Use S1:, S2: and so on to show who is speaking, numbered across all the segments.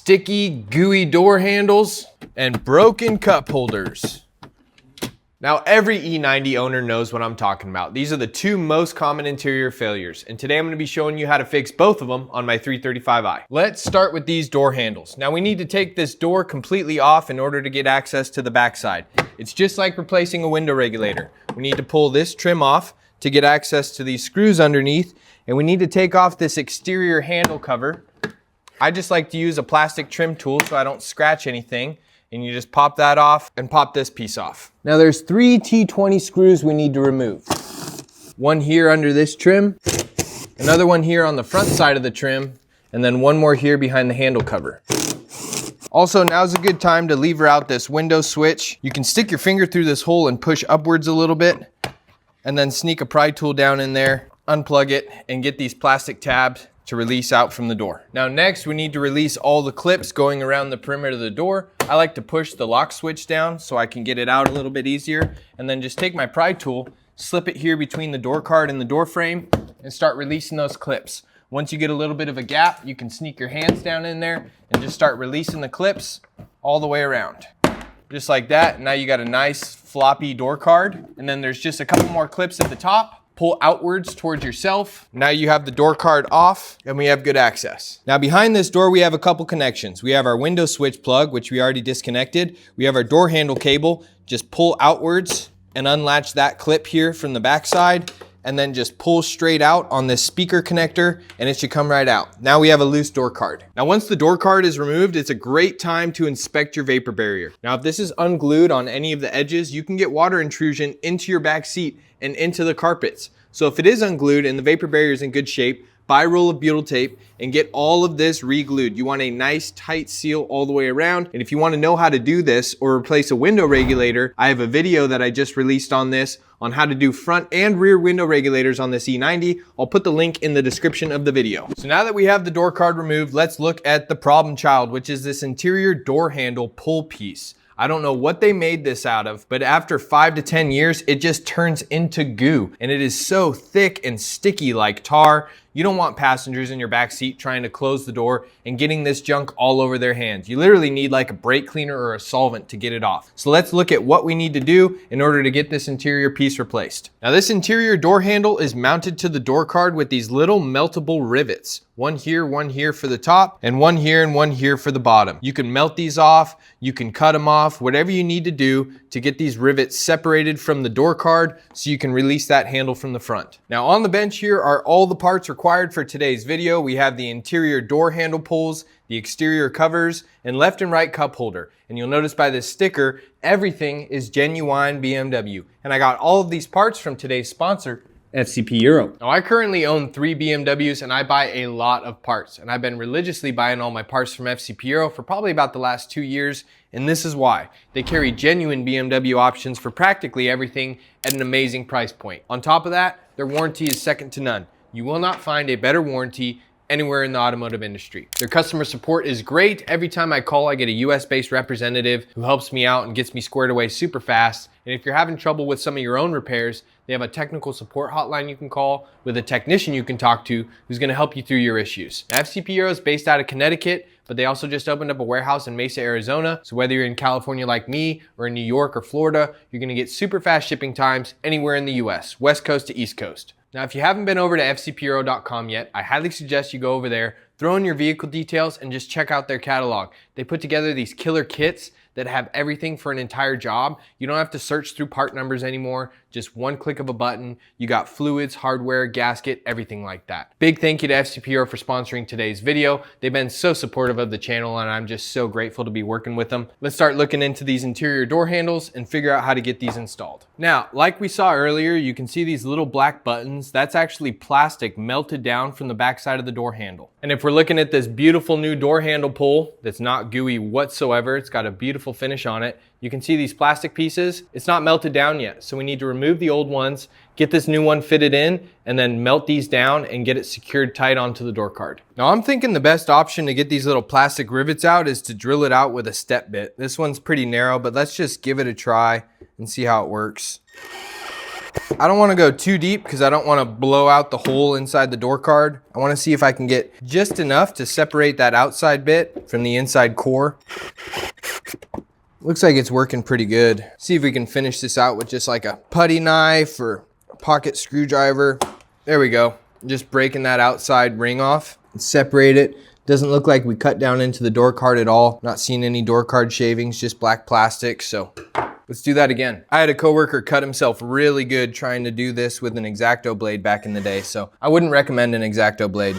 S1: sticky, gooey door handles, and broken cup holders. Now, every E90 owner knows what I'm talking about. These are the two most common interior failures, and today I'm going to be showing you how to fix both of them on my 335i. Let's start with these door handles. Now, we need to take this door completely off in order to get access to the backside. It's just like replacing a window regulator. We need to pull this trim off to get access to these screws underneath, and we need to take off this exterior handle cover. I just like to use a plastic trim tool so I don't scratch anything. And you just pop that off and pop this piece off. Now there's 3 T20 screws we need to remove. One here under this trim, another one here on the front side of the trim, and then one more here behind the handle cover. Also, now's a good time to lever out this window switch. You can stick your finger through this hole and push upwards a little bit, and then sneak a pry tool down in there, unplug it, and get these plastic tabs to release out from the door. Now next, we need to release all the clips going around the perimeter of the door. I like to push the lock switch down so I can get it out a little bit easier, and then just take my pry tool, slip it here between the door card and the door frame, and start releasing those clips. Once you get a little bit of a gap, you can sneak your hands down in there and just start releasing the clips all the way around. Just like that. Now you got a nice floppy door card, and then there's just a couple more clips at the top. Pull outwards towards yourself. Now you have the door card off and we have good access. Now behind this door, we have a couple connections. We have our window switch plug, which we already disconnected. We have our door handle cable. Just pull outwards and unlatch that clip here from the back side, and then just pull straight out on this speaker connector and it should come right out. Now we have a loose door card. Now once the door card is removed, it's a great time to inspect your vapor barrier. Now if this is unglued on any of the edges, you can get water intrusion into your back seat and into the carpets. So if it is unglued and the vapor barrier is in good shape, buy a roll of butyl tape and get all of this re-glued. You want a nice tight seal all the way around. And if you want to know how to do this or replace a window regulator, I have a video that I just released on this, on how to do front and rear window regulators on this E90. I'll put the link in the description of the video. So now that we have the door card removed, let's look at the problem child, which is this interior door handle pull piece. I don't know what they made this out of, but after 5 to 10 years, it just turns into goo. And it is so thick and sticky like tar. You don't want passengers in your back seat trying to close the door and getting this junk all over their hands. You literally need like a brake cleaner or a solvent to get it off. So let's look at what we need to do in order to get this interior piece replaced. Now this interior door handle is mounted to the door card with these little meltable rivets. One here for the top, and one here for the bottom. You can melt these off, you can cut them off, whatever you need to do to get these rivets separated from the door card so you can release that handle from the front. Now on the bench here are all the parts required for today's video. We have the interior door handle pulls, the exterior covers, and left and right cup holder. And you'll notice by this sticker, everything is genuine BMW. And I got all of these parts from today's sponsor, FCPR. Now I currently own 3 BMWs and I buy a lot of parts, and I've been religiously buying all my parts from FCPR for probably about the last 2 years, and this is why. They carry genuine BMW options for practically everything at an amazing price point. On top of that, their warranty is second to none. You will not find a better warranty anywhere in the automotive industry. Their customer support is great. Every time I call, I get a US-based representative who helps me out and gets me squared away super fast. And if you're having trouble with some of your own repairs, they have a technical support hotline you can call with a technician you can talk to who's gonna help you through your issues. Now, FCPR is based out of Connecticut, but they also just opened up a warehouse in Mesa, Arizona. So whether you're in California like me or in New York or Florida, you're gonna get super fast shipping times anywhere in the US, West Coast to East Coast. Now, if you haven't been over to FCPR.com yet, I highly suggest you go over there, throw in your vehicle details, and just check out their catalog. They put together these killer kits that have everything for an entire job. You don't have to search through part numbers anymore. Just one click of a button. You got fluids, hardware, gasket, everything like that. Big thank you to FCPR for sponsoring today's video. They've been so supportive of the channel and I'm just so grateful to be working with them. Let's start looking into these interior door handles and figure out how to get these installed. Now, like we saw earlier, you can see these little black buttons. That's actually plastic melted down from the back side of the door handle. And if we're looking at this beautiful new door handle pull that's not gooey whatsoever, it's got a beautiful finish on it. You can see these plastic pieces. It's not melted down yet, so we need to remove the old ones, get this new one fitted in, and then melt these down and get it secured tight onto the door card. Now I'm thinking the best option to get these little plastic rivets out is to drill it out with a step bit. This one's pretty narrow, but let's just give it a try and see how it works. I don't want to go too deep because I don't want to blow out the hole inside the door card. I want to see if I can get just enough to separate that outside bit from the inside core. Looks like it's working pretty good. See if we can finish this out with just like a putty knife or a pocket screwdriver. There we go. Just breaking that outside ring off and separate it. Doesn't look like we cut down into the door card at all. Not seeing any door card shavings, just black plastic. So let's do that again. I had a coworker cut himself really good trying to do this with an X-Acto blade back in the day. So I wouldn't recommend an X-Acto blade.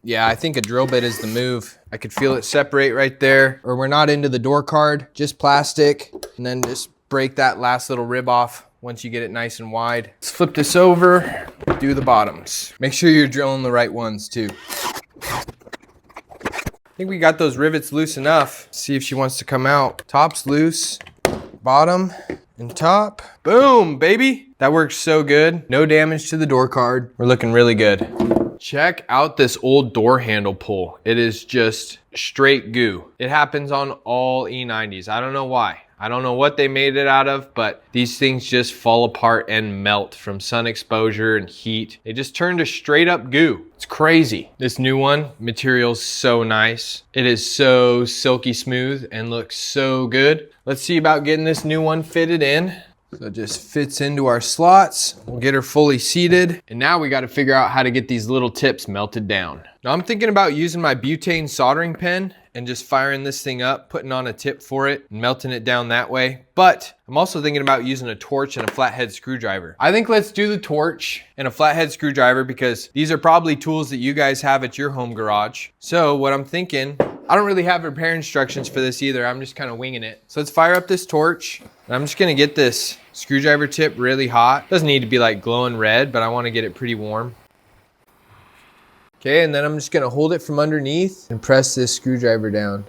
S1: Yeah, I think a drill bit is the move. I could feel it separate right there. Or we're not into the door card, just plastic. And then just break that last little rib off once you get it nice and wide. Let's flip this over, do the bottoms. Make sure you're drilling the right ones too. I think we got those rivets loose enough. See if she wants to come out. Top's loose, bottom and top. Boom, baby. That works so good. No damage to the door card. We're looking really good. Check out this old door handle pull. It is just straight goo. It happens on all E90s. I don't know why. I don't know what they made it out of, but these things just fall apart and melt from sun exposure and heat. They just turn to straight up goo. It's crazy. This new one, material's so nice. It is so silky smooth and looks so good. Let's see about getting this new one fitted in. So it just fits into our slots. We'll get her fully seated. And now we got to figure out how to get these little tips melted down. Now I'm thinking about using my butane soldering pen and just firing this thing up, putting on a tip for it and melting it down that way. But I'm also thinking about using a torch and a flathead screwdriver. I think let's do the torch and a flathead screwdriver because these are probably tools that you guys have at your home garage. So what I'm thinking, I don't really have repair instructions for this either. I'm just kind of winging it. So let's fire up this torch. And I'm just gonna get this screwdriver tip really hot. Doesn't need to be like glowing red, but I wanna get it pretty warm. Okay, and then I'm just gonna hold it from underneath and press this screwdriver down.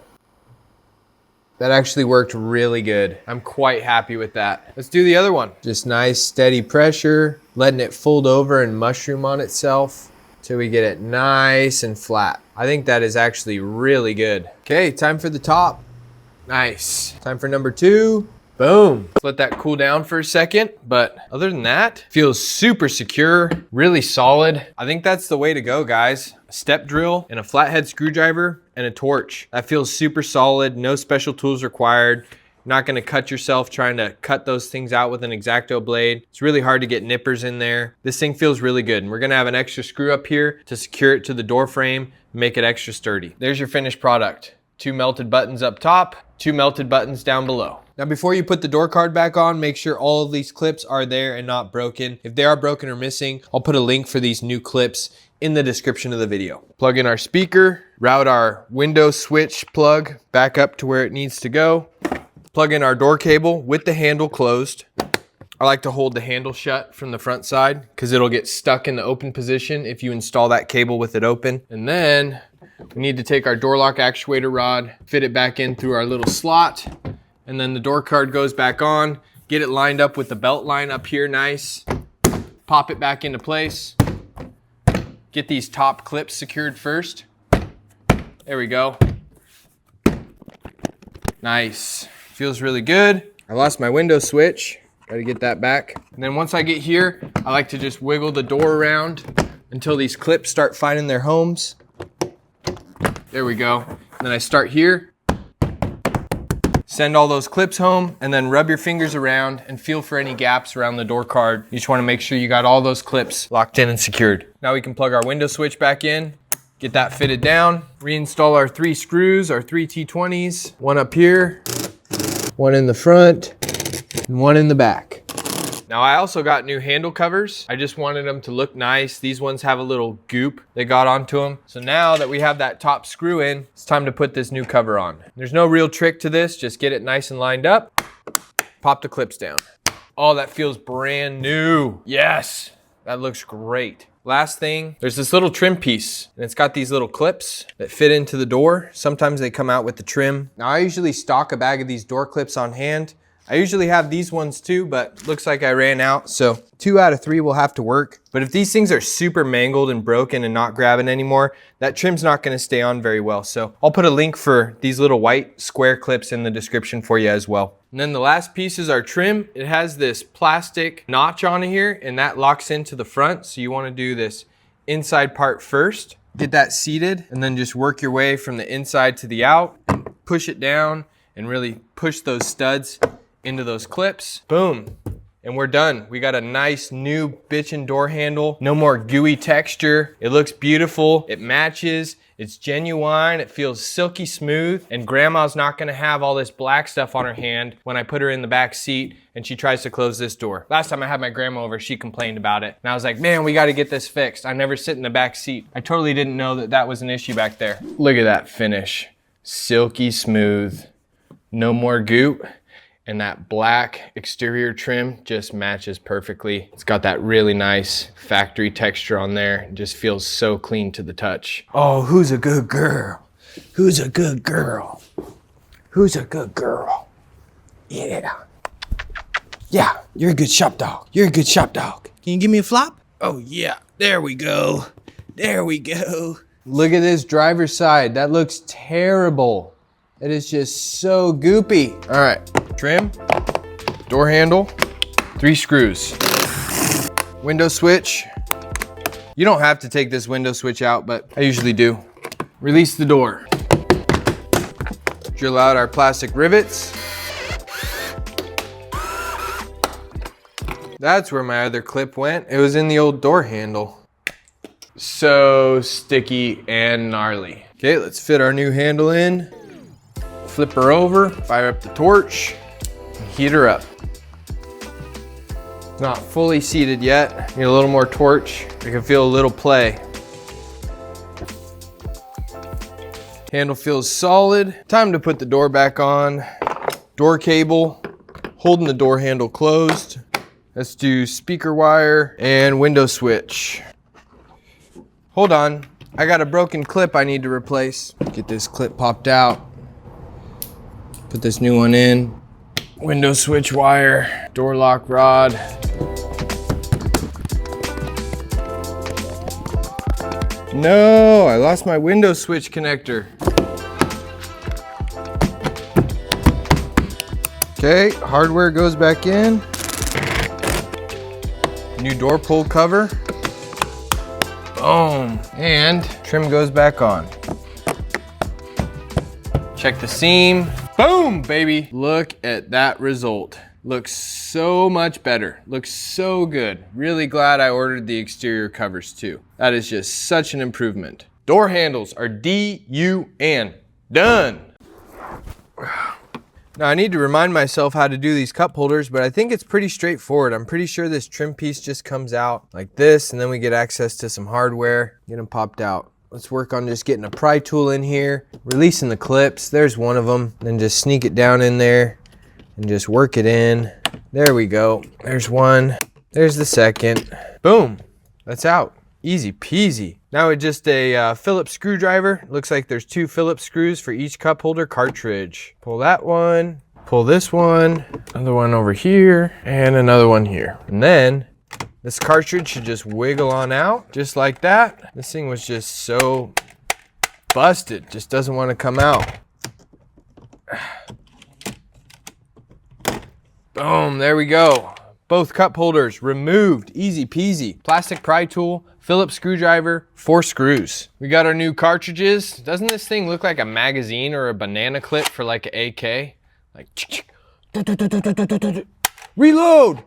S1: That actually worked really good. I'm quite happy with that. Let's do the other one. Just nice steady pressure, letting it fold over and mushroom on itself till we get it nice and flat. I think that is actually really good. Okay, time for the top. Nice. Time for number 2. Boom. Let's let that cool down for a second. But other than that, feels super secure, really solid. I think that's the way to go, guys. A step drill and a flathead screwdriver and a torch. That feels super solid. No special tools required. You're not gonna cut yourself trying to cut those things out with an X-Acto blade. It's really hard to get nippers in there. This thing feels really good. And we're gonna have an extra screw up here to secure it to the door frame, make it extra sturdy. There's your finished product. 2 melted buttons up top, 2 melted buttons down below. Now before you put the door card back on, make sure all of these clips are there and not broken. If they are broken or missing, I'll put a link for these new clips in the description of the video. Plug in our speaker, route our window switch plug back up to where it needs to go. Plug in our door cable with the handle closed. I like to hold the handle shut from the front side because it'll get stuck in the open position if you install that cable with it open. And then we need to take our door lock actuator rod, fit it back in through our little slot, and then the door card goes back on, get it lined up with the belt line up here nice, pop it back into place, get these top clips secured first. There we go. Nice, feels really good. I lost my window switch, gotta get that back. And then once I get here, I like to just wiggle the door around until these clips start finding their homes. There we go. And then I start here, send all those clips home, and then rub your fingers around and feel for any gaps around the door card. You just wanna make sure you got all those clips locked in and secured. Now we can plug our window switch back in, get that fitted down, reinstall our 3 screws, our 3 T20s, one up here, one in the front, and one in the back. Now I also got new handle covers. I just wanted them to look nice. These ones have a little goop that got onto them. So now that we have that top screw in, it's time to put this new cover on. There's no real trick to this. Just get it nice and lined up. Pop the clips down. Oh, that feels brand new. Yes, that looks great. Last thing, there's this little trim piece and it's got these little clips that fit into the door. Sometimes they come out with the trim. Now I usually stock a bag of these door clips on hand. I usually have these ones too, but looks like I ran out. So 2 out of 3 will have to work. But if these things are super mangled and broken and not grabbing anymore, that trim's not gonna stay on very well. So I'll put a link for these little white square clips in the description for you as well. And then the last piece is our trim. It has this plastic notch on here and that locks into the front. So you wanna do this inside part first. Get that seated and then just work your way from the inside to the out. Push it down and really push those studs into those clips. Boom. And we're done. We got a nice new bitchin' door handle. No more gooey texture. It looks beautiful. It matches. It's genuine. It feels silky smooth. And grandma's not gonna have all this black stuff on her hand when I put her in the back seat and she tries to close this door. Last time I had my grandma over, she complained about it. And I was like, man, we gotta get this fixed. I never sit in the back seat. I totally didn't know that that was an issue back there. Look at that finish. Silky smooth. No more goop. And that black exterior trim just matches perfectly. It's got that really nice factory texture on there. It just feels so clean to the touch. Oh, who's a good girl? Who's a good girl? Who's a good girl? Yeah. Yeah, you're a good shop dog. You're a good shop dog. Can you give me a flop? Oh yeah, there we go. There we go. Look at this driver's side. That looks terrible. It is just so goopy. All right, trim, door handle, 3 screws. Window switch. You don't have to take this window switch out, but I usually do. Release the door. Drill out our plastic rivets. That's where my other clip went. It was in the old door handle. So sticky and gnarly. Okay, let's fit our new handle in. Flip her over, fire up the torch, and heat her up. It's not fully seated yet. Need a little more torch. I can feel a little play. Handle feels solid. Time to put the door back on. Door cable, holding the door handle closed. Let's do speaker wire and window switch. Hold on, I got a broken clip I need to replace. Get this clip popped out. Put this new one in. Window switch wire, door lock rod. No, I lost my window switch connector. Okay, hardware goes back in. New door pull cover. Boom, and trim goes back on. Check the seam. Boom, baby. Look at that result. Looks so much better. Looks so good. Really glad I ordered the exterior covers too. That is just such an improvement. Door handles are D-U-N. Done. Now I need to remind myself how to do these cup holders, but I think it's pretty straightforward. I'm pretty sure this trim piece just comes out like this, and then we get access to some hardware, get them popped out. Let's work on just getting a pry tool in here, releasing the clips. There's one of them. Then just sneak it down in there and just work it in. There we go. There's one. There's the second. Boom. That's out. Easy peasy. Now with just a Phillips screwdriver. Looks like there's 2 Phillips screws for each cup holder cartridge. Pull that one. Pull this one. Another one over here. And another one here. And then this cartridge should just wiggle on out, just like that. This thing was just so busted, just doesn't want to come out. Boom, there we go. Both cup holders removed, easy peasy. Plastic pry tool, Phillips screwdriver, 4 screws. We got our new cartridges. Doesn't this thing look like a magazine or a banana clip for like an AK? Like, reload!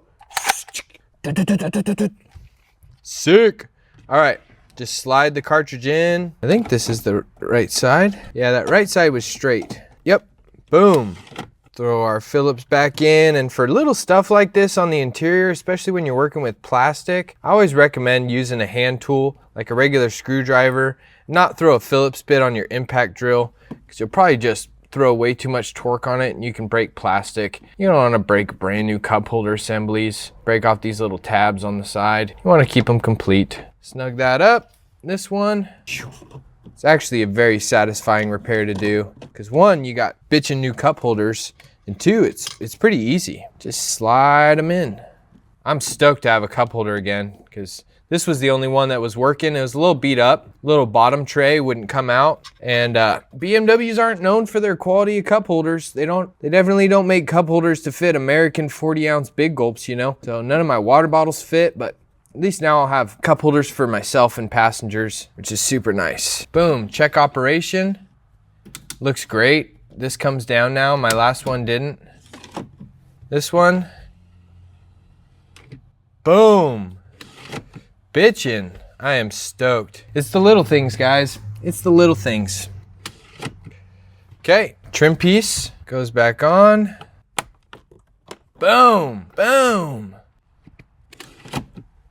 S1: Sick. All right, just slide the cartridge in. I think this is the right side. Yeah, that right side was straight. Yep, boom. Throw our Phillips back in, and for little stuff like this on the interior, especially when you're working with plastic, I always recommend using a hand tool, like a regular screwdriver, not throw a Phillips bit on your impact drill, because you'll probably just throw way too much torque on it and you can break plastic. You don't want to break brand new cup holder assemblies. Break off these little tabs on the side. You want to keep them complete. Snug that up. This one, it's actually a very satisfying repair to do, because one, you got bitchin' new cup holders, And two, it's pretty easy. Just slide them in. I'm stoked to have a cup holder again because this was the only one that was working. It was a little beat up, little bottom tray wouldn't come out. And BMWs aren't known for their quality of cup holders. They definitely don't make cup holders to fit American 40-ounce big gulps, you know? So none of my water bottles fit, but at least now I'll have cup holders for myself and passengers, which is super nice. Boom, check operation. Looks great. This comes down now. My last one didn't. This one. Boom. Bitchin'. I am stoked. It's the little things, guys. It's the little things. Okay, trim piece goes back on. Boom, boom.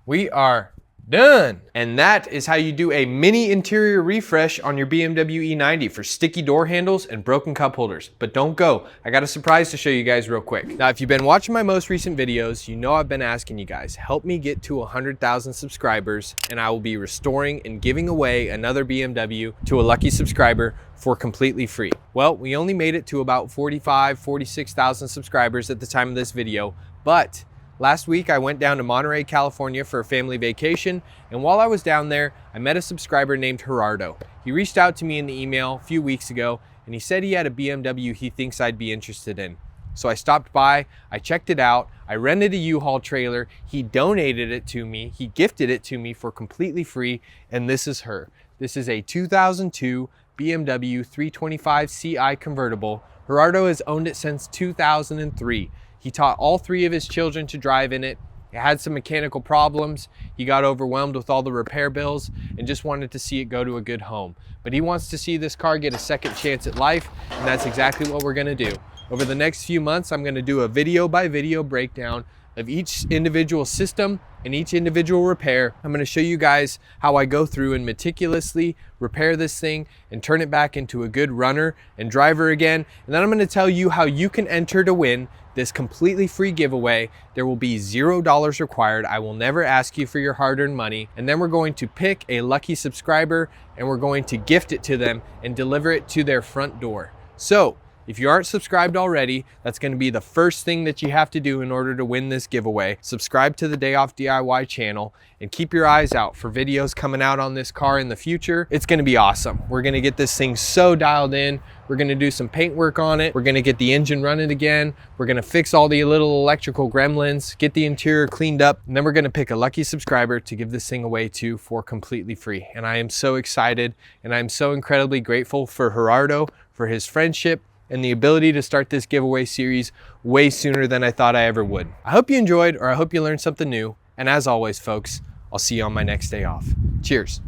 S1: We are done. And that is how you do a mini interior refresh on your BMW E90 for sticky door handles and broken cup holders. But don't go. I got a surprise to show you guys real quick. Now, if you've been watching my most recent videos, you know I've been asking you guys, help me get to 100,000 subscribers and I will be restoring and giving away another BMW to a lucky subscriber for completely free. Well, we only made it to about 46,000 subscribers at the time of this video, but last week, I went down to Monterey, California for a family vacation, and while I was down there, I met a subscriber named Gerardo. He reached out to me in the email a few weeks ago, and he said he had a BMW he thinks I'd be interested in. So I stopped by, I checked it out, I rented a U-Haul trailer, he donated it to me, he gifted it to me for completely free, and this is her. This is a 2002 BMW 325ci convertible. Gerardo has owned it since 2003. He taught all three of his children to drive in it. It had some mechanical problems. He got overwhelmed with all the repair bills and just wanted to see it go to a good home. But he wants to see this car get a second chance at life, and that's exactly what we're gonna do. Over the next few months, I'm gonna do a video by video breakdown of each individual system and each individual repair. I'm gonna show you guys how I go through and meticulously repair this thing and turn it back into a good runner and driver again. And then I'm gonna tell you how you can enter to win this completely free giveaway. There will be $0 required. I will never ask you for your hard-earned money. And then we're going to pick a lucky subscriber and we're going to gift it to them and deliver it to their front door. So if you aren't subscribed already, that's going to be the first thing that you have to do in order to win this giveaway. Subscribe to the Day Off DIY channel and keep your eyes out for videos coming out on this car in the future. It's going to be awesome. We're going to get this thing so dialed in. We're going to do some paint work on it. We're going to get the engine running again. We're going to fix all the little electrical gremlins, get the interior cleaned up, and then we're going to pick a lucky subscriber to give this thing away to for completely free. And I am so excited and I'm so incredibly grateful for Gerardo, for his friendship, and the ability to start this giveaway series way sooner than I thought I ever would. I hope you enjoyed, or I hope you learned something new. And as always, folks, I'll see you on my next day off. Cheers.